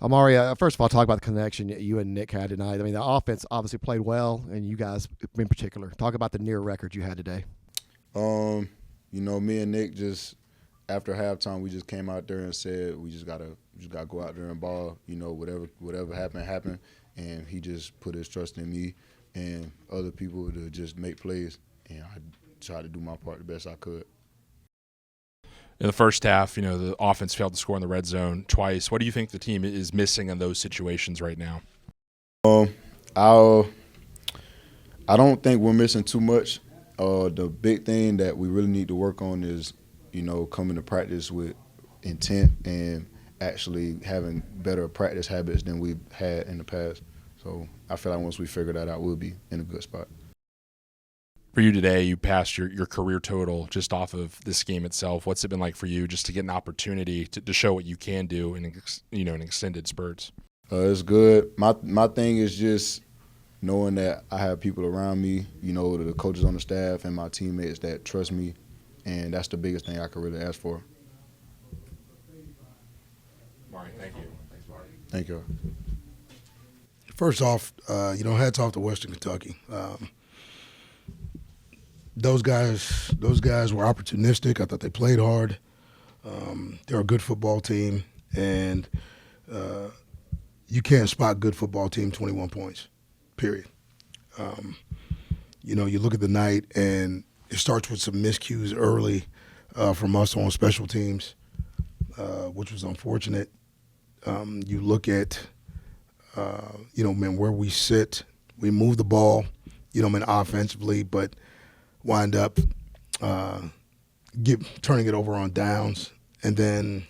Amari, first of all, talk about the connection you and Nick had tonight. I mean, the offense obviously played well, and you guys in particular. Talk about the near record you had today. Me and Nick just after halftime, we just came out there and said we just gotta go out there and ball. Whatever happened, and he just put his trust in me and other people to just make plays, and I tried to do my part the best I could. In the first half, the offense failed to score in the red zone twice. What do you think the team is missing in those situations right now? I don't think we're missing too much. The big thing that we really need to work on is, coming to practice with intent and actually having better practice habits than we've had in the past. So I feel like once we figure that out, we'll be in a good spot. For you today, you passed your career total just off of this game itself. What's it been like for you just to get an opportunity to show what you can do in extended spurts? It's good. My thing is just knowing that I have people around me, the coaches on the staff and my teammates that trust me, and that's the biggest thing I could really ask for. Mari, thank you. Thanks, Mari. Thank you. First off, hats off to Western Kentucky. Those guys were opportunistic. I thought they played hard. They're a good football team, and you can't spot good football team 21 points, period. You look at the night, and it starts with some miscues early from us on special teams, which was unfortunate. You look at, where we sit. We move the ball, offensively, but wind up turning it over on downs, and then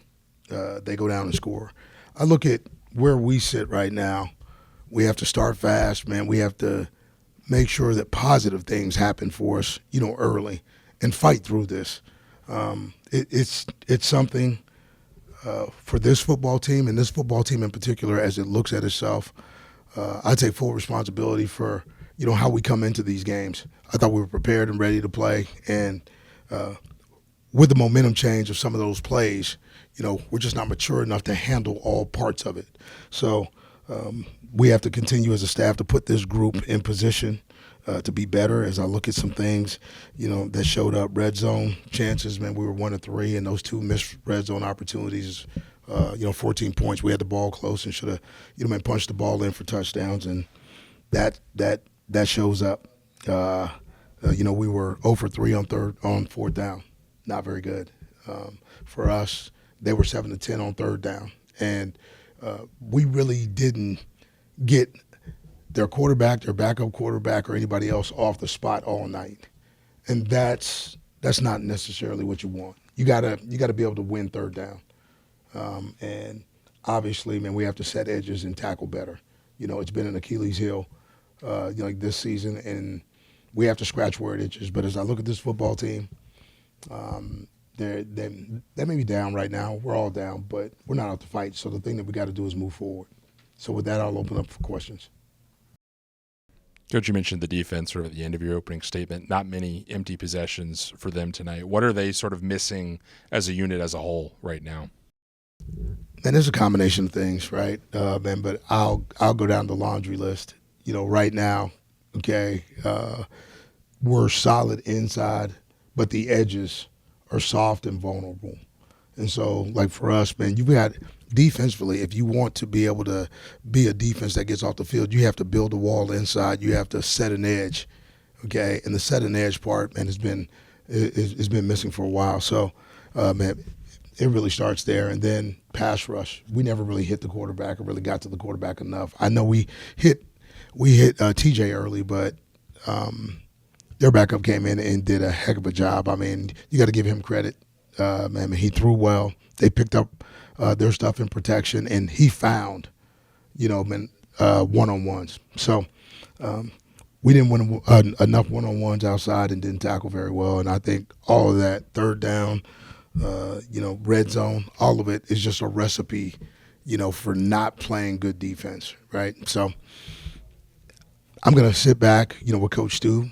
they go down and score. I look at where we sit right now. We have to start fast, man. We have to make sure that positive things happen for us, early, and fight through this. It's something for this football team, and this football team in particular, as it looks at itself. I take full responsibility for how we come into these games. I thought we were prepared and ready to play, and with the momentum change of some of those plays, we're just not mature enough to handle all parts of it. So we have to continue as a staff to put this group in position to be better. As I look at some things, that showed up, red zone chances, man, we were 1 of 3, and those 2 missed red zone opportunities, 14 points. We had the ball close and should have, punched the ball in for touchdowns, and that shows up. We were 0 for 3 on 4th down. Not very good. For us, they were 7 to 10 on 3rd down. And we really didn't get their quarterback, their backup quarterback, or anybody else off the spot all night. And that's not necessarily what you want. You gotta be able to win 3rd down. And obviously, man, we have to set edges and tackle better. It's been an Achilles heel. This season, and we have to scratch where it itches. But as I look at this football team, they may be down right now. We're all down, but we're not out to fight. So the thing that we got to do is move forward. So with that, I'll open up for questions. Coach, you mentioned the defense sort of at the end of your opening statement. Not many empty possessions for them tonight. What are they sort of missing as a unit as a whole right now? And there's a combination of things, right, man? But I'll go down the laundry list. Right now, okay, we're solid inside, but the edges are soft and vulnerable. And so, like for us, man, you've got defensively, if you want to be able to be a defense that gets off the field, you have to build a wall inside. You have to set an edge, okay? And the set an edge part, man, has been missing for a while. So, man, it really starts there. And then pass rush. We never really hit the quarterback or really got to the quarterback enough. I know we hit TJ early, but their backup came in and did a heck of a job. I mean, you got to give him credit. Man, he threw well. They picked up their stuff in protection, and he found, one-on-ones. So we didn't win enough one-on-ones outside and didn't tackle very well. And I think all of that, 3rd down, red zone, all of it is just a recipe, for not playing good defense, right? So I'm going to sit back, with Coach Stu,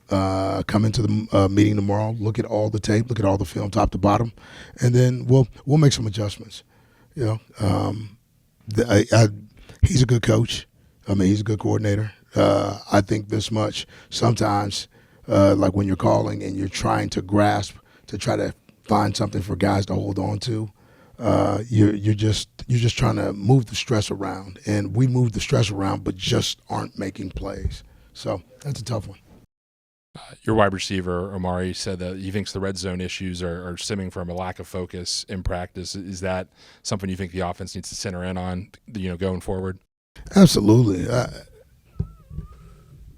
come into the meeting tomorrow, look at all the tape, look at all the film top to bottom, and then we'll make some adjustments. He's a good coach. I mean, he's a good coordinator. I think this much. Sometimes, like when you're calling and you're trying to grasp to try to find something for guys to hold on to, you're just trying to move the stress around, and we move the stress around, but just aren't making plays. So that's a tough one. Your wide receiver, Omari, said that he thinks the red zone issues are stemming from a lack of focus in practice. Is that something you think the offense needs to center in on, going forward? Absolutely.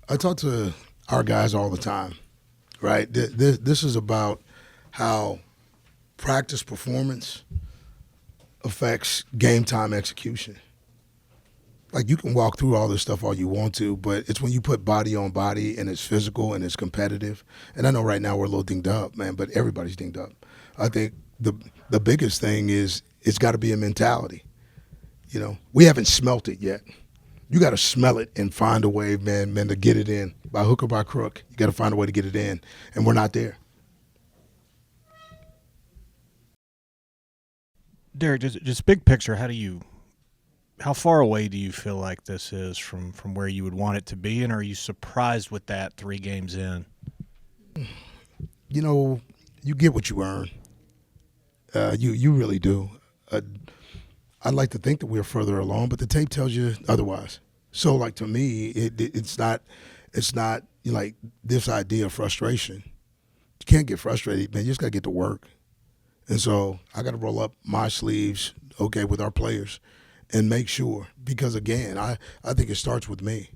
I talk to our guys all the time, right? This is about how practice performance affects game time execution. Like, you can walk through all this stuff all you want to, but it's when you put body on body and it's physical and it's competitive. And I know right now we're a little dinged up, man, but everybody's dinged up. I think the biggest thing is it's got to be a mentality. We haven't smelt it yet. You got to smell it and find a way, man, to get it in. By hook or by crook, you got to find a way to get it in, and we're not there. Derek, just big picture, how far away do you feel like this is from where you would want it to be, and are you surprised with that 3 games in? You get what you earn. You really do. I'd like to think that we're further along, but the tape tells you otherwise. So, like, to me, it's not like this idea of frustration. You can't get frustrated, man. You just got to get to work. And so I got to roll up my sleeves, okay, with our players and make sure, because, again, I think it starts with me.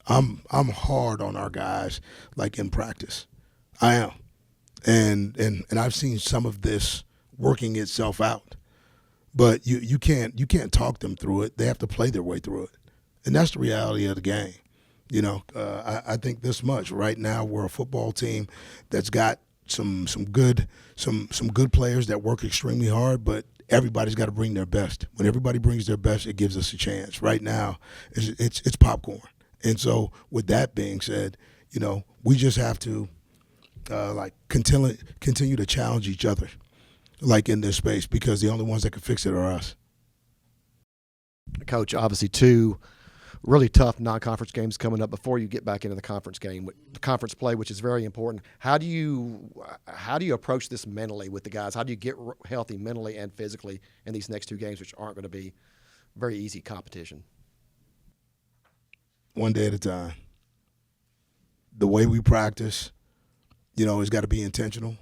I'm hard on our guys, like, in practice. I am. And I've seen some of this working itself out. But you can't talk them through it. They have to play their way through it. And that's the reality of the game. I think this much. Right now we're a football team that's got some good players that work extremely hard, but everybody's got to bring their best. When everybody brings their best, it gives us a chance. Right now it's popcorn. And so with that being said, we just have to continue to challenge each other, like, in this space, because the only ones that can fix it are us. Coach, obviously 2 really tough non-conference games coming up before you get back into the conference game, the conference play, which is very important. How do you approach this mentally with the guys? How do you get healthy mentally and physically in these next 2 games, which aren't going to be very easy competition? One day at a time. The way we practice, has got to be intentional.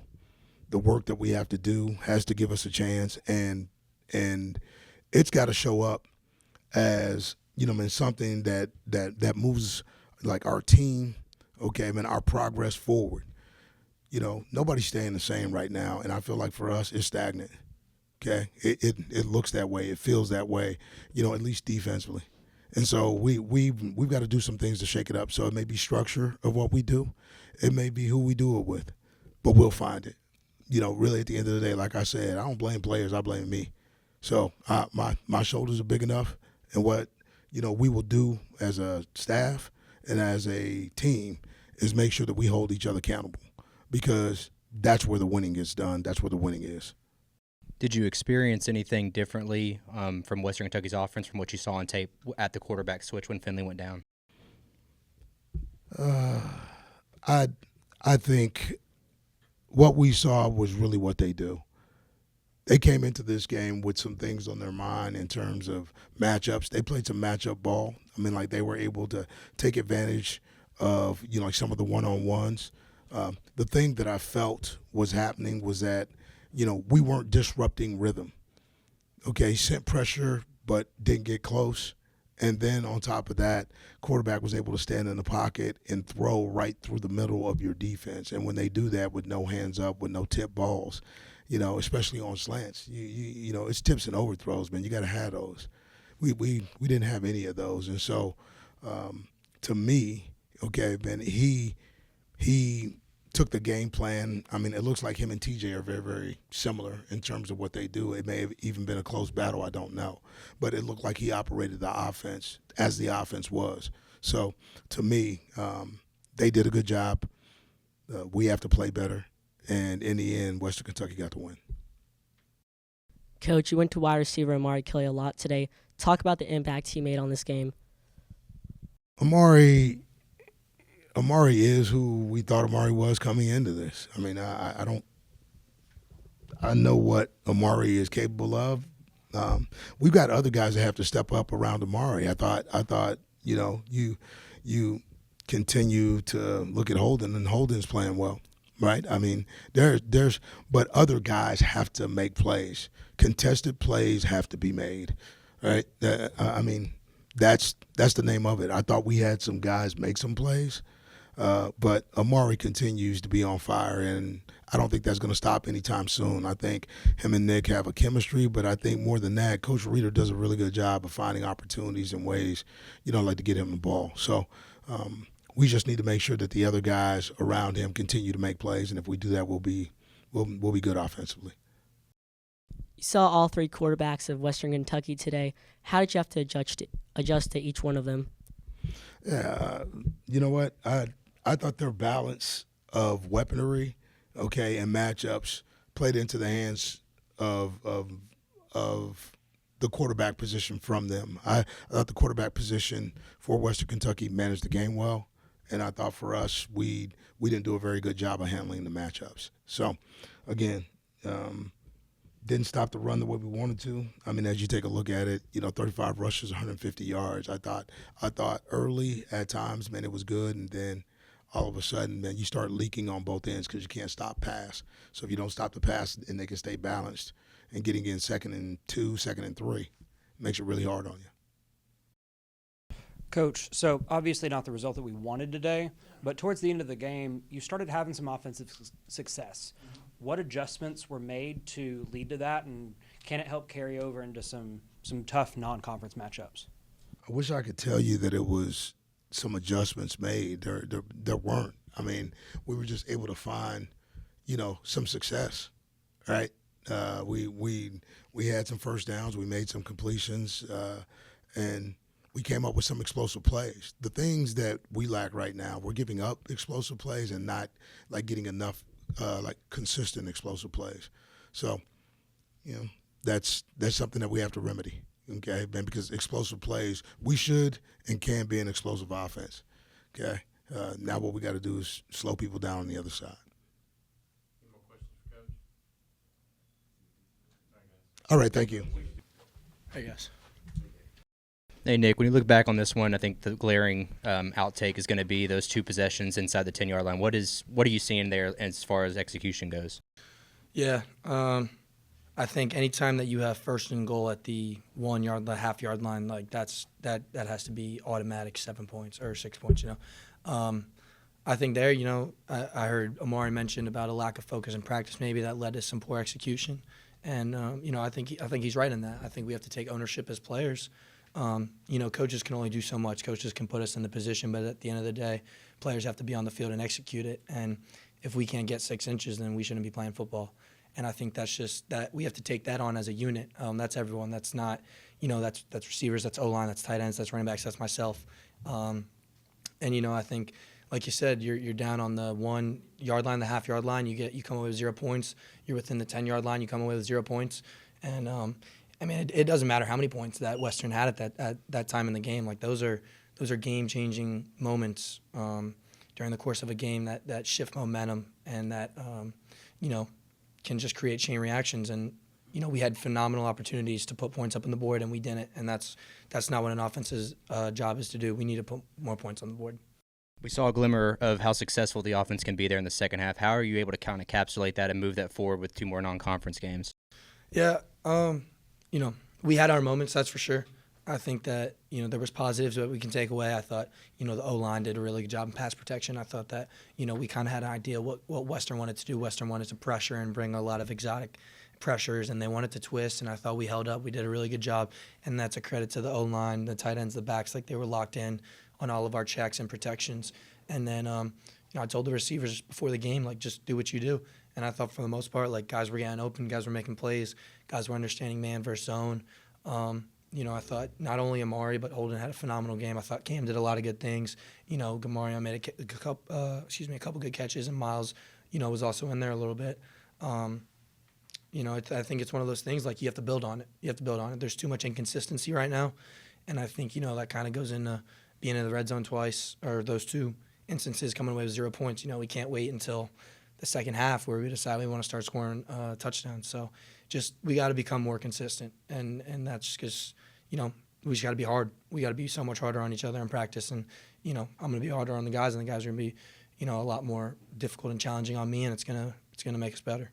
The work that we have to do has to give us a chance, and it's got to show up as something that moves, like, our team, okay, our progress forward. Nobody's staying the same right now, and I feel like for us it's stagnant. Okay, it looks that way, it feels that way, at least defensively, and so we've got to do some things to shake it up. So it may be structure of what we do, it may be who we do it with, but we'll find it. Really at the end of the day, like I said, I don't blame players, I blame me. So my shoulders are big enough, and what we will do as a staff and as a team is make sure that we hold each other accountable, because that's where the winning gets done. That's where the winning is. Did you experience anything differently from Western Kentucky's offense from what you saw on tape at the quarterback switch when Finley went down? I think what we saw was really what they do. They came into this game with some things on their mind in terms of matchups. They played some matchup ball. I mean, like, they were able to take advantage of, like, some of the one-on-ones. The thing that I felt was happening was that, we weren't disrupting rhythm. Okay, sent pressure but didn't get close. And then on top of that, quarterback was able to stand in the pocket and throw right through the middle of your defense. And when they do that with no hands up, with no tip balls, especially on slants, it's tips and overthrows, man. You got to have those. We didn't have any of those. And so, to me, okay, man, he took the game plan. I mean, it looks like him and TJ are very, very similar in terms of what they do. It may have even been a close battle, I don't know. But it looked like he operated the offense as the offense was. So, to me, they did a good job. We have to play better. And in the end, Western Kentucky got the win. Coach, you went to wide receiver Amari Kelly a lot today. Talk about the impact he made on this game. Amari is who we thought Amari was coming into this. I mean, I know what Amari is capable of. We've got other guys that have to step up around Amari. I thought, you continue to look at Holden, and Holden's playing well, right? I mean, but other guys have to make plays. Contested plays have to be made, right? I mean, that's the name of it. I thought we had some guys make some plays, but Amari continues to be on fire, and I don't think that's going to stop anytime soon. I think him and Nick have a chemistry, but I think more than that, Coach Reeder does a really good job of finding opportunities and ways, like to get him the ball. So we just need to make sure that the other guys around him continue to make plays, and if we do that, we'll be good offensively. You saw all three quarterbacks of Western Kentucky today. How did you have to adjust to each one of them? Yeah, you know what? I thought their balance of weaponry, and matchups played into the hands of the quarterback position from them. I thought the quarterback position for Western Kentucky managed the game well, and I thought for us we didn't do a very good job of handling the matchups. So, again, didn't stop the run the way we wanted to. I mean, as you take a look at it, 35 rushes, 150 yards. I thought early at times, man, it was good, and then all of a sudden, man, you start leaking on both ends because you can't stop pass. So if you don't stop the pass and they can stay balanced, and getting in 2nd and 2, 2nd and 3 makes it really hard on you. Coach, so obviously not the result that we wanted today, but towards the end of the game, you started having some offensive success. What adjustments were made to lead to that, and can it help carry over into some tough non-conference matchups? I wish I could tell you that it was some adjustments made. There weren't. I mean, we were just able to find, some success, right? We had some first downs, we made some completions, and we came up with some explosive plays. The things that we lack right now, we're giving up explosive plays and not getting enough consistent explosive plays. So, that's something that we have to remedy. Okay, man, because explosive plays, we should and can be an explosive offense. Okay, now what we got to do is slow people down on the other side. Any more questions for Coach? All right, thank you. Hey, guys. Hey, Nick, when you look back on this one, I think the glaring outtake is going to be those 2 possessions inside the 10-yard line. What are you seeing there as far as execution goes? Yeah, I think anytime that you have 1st and goal at the 1 yard, the half-yard line, that has to be automatic 7 points or 6 points. I think there, I heard Amari mention about a lack of focus in practice. Maybe that led to some poor execution, and I think he's right in that. I think we have to take ownership as players. Coaches can only do so much. Coaches can put us in the position, but at the end of the day, players have to be on the field and execute it. And if we can't get 6 inches, then we shouldn't be playing football. And I think that's just that we have to take that on as a unit. That's everyone. That's not, that's receivers, that's O-line, that's tight ends, that's running backs, that's myself. And I think, like you said, you're down on the 1 yard line, the half-yard line. You come away with 0 points. You're within the 10-yard line. You come away with 0 points. And it doesn't matter how many points that Western had at that time in the game. Those are game-changing moments during the course of a game that shift momentum and that can just create chain reactions. And we had phenomenal opportunities to put points up on the board, and we didn't. And that's not what an offense's job is to do. We need to put more points on the board. We saw a glimmer of how successful the offense can be there in the second half. How are you able to kind of encapsulate that and move that forward with 2 more non-conference games? Yeah, we had our moments, that's for sure. I think that, there was positives that we can take away. I thought, the O-line did a really good job in pass protection. I thought that, we kind of had an idea what Western wanted to do. Western wanted to pressure and bring a lot of exotic pressures, and they wanted to twist, and I thought we held up. We did a really good job, and that's a credit to the O-line, the tight ends, the backs. They were locked in on all of our checks and protections. And then, I told the receivers before the game, just do what you do. And I thought for the most part, guys were getting open, guys were making plays, guys were understanding man versus zone. I thought not only Amari, but Holden had a phenomenal game. I thought Cam did a lot of good things. Gamario made a couple good catches, and Miles, was also in there a little bit. I think it's one of those things like you have to build on it. You have to build on it. There's too much inconsistency right now, and I think that kind of goes into being in the red zone twice, or those two instances coming away with 0 points. We can't wait until the second half where we decide we want to start scoring touchdowns. So just we got to become more consistent, and that's because we just got to be hard. We got to be so much harder on each other in practice, and I'm going to be harder on the guys, and the guys are going to be a lot more difficult and challenging on me, and it's gonna make us better.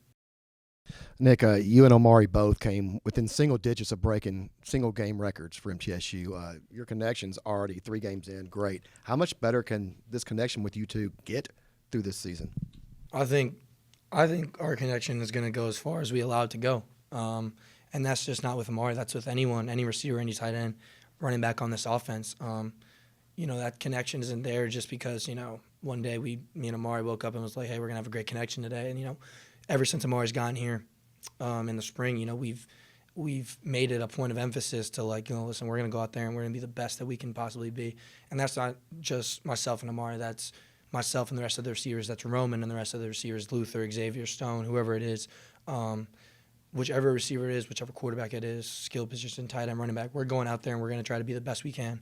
Nick, you and Omari both came within single digits of breaking single game records for MTSU. Your connection's already 3 games in. Great. How much better can this connection with you two get through this season? I think our connection is going to go as far as we allow it to go. And that's just not with Omari. That's with anyone, any receiver, any tight end, running back on this offense. That connection isn't there just because, one day me and Omari woke up and was like, hey, we're going to have a great connection today. And, ever since Amari's gotten here in the spring, we've made it a point of emphasis to listen, we're going to go out there and we're going to be the best that we can possibly be. And that's not just myself and Amari. That's myself and the rest of the receivers. That's Roman and the rest of the receivers, Luther, Xavier, Stone, whoever it is. Whichever receiver it is, whichever quarterback it is, skill position, tight end, running back, we're going out there and we're going to try to be the best we can.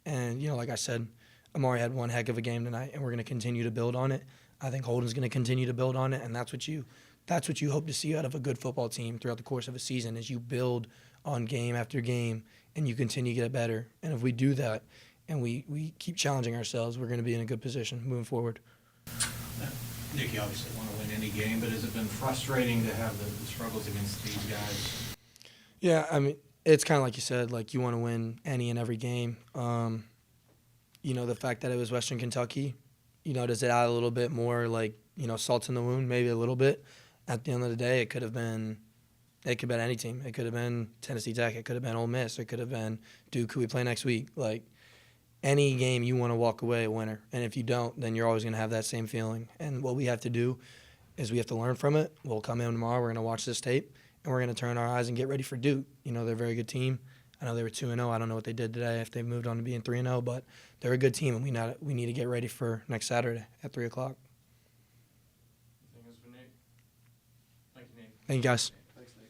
And, like I said, Amari had one heck of a game tonight, and we're going to continue to build on it. I think Holden's going to continue to build on it, and that's what you hope to see out of a good football team throughout the course of a season is you build on game after game, and you continue to get better. And if we do that and we keep challenging ourselves, we're going to be in a good position moving forward. Nick, you obviously want to win any game, but has it been frustrating to have the struggles against these guys? Yeah, I mean, it's kind of like you said, you want to win any and every game. The fact that it was Western Kentucky, does it add a little bit more, salt in the wound, maybe a little bit. At the end of the day, it could have been any team. It could have been Tennessee Tech. It could have been Ole Miss. It could have been Duke, who we play next week. Any game, you want to walk away a winner. And if you don't, then you're always going to have that same feeling. And what we have to do is we have to learn from it. We'll come in tomorrow. We're going to watch this tape, and we're going to turn our eyes and get ready for Duke. They're a very good team. I know they were 2-0. I don't know what they did today, if they moved on to being 3-0, but they're a good team, and we need to get ready for next Saturday at 3 o'clock. Thank you, Nick. Thank you, guys.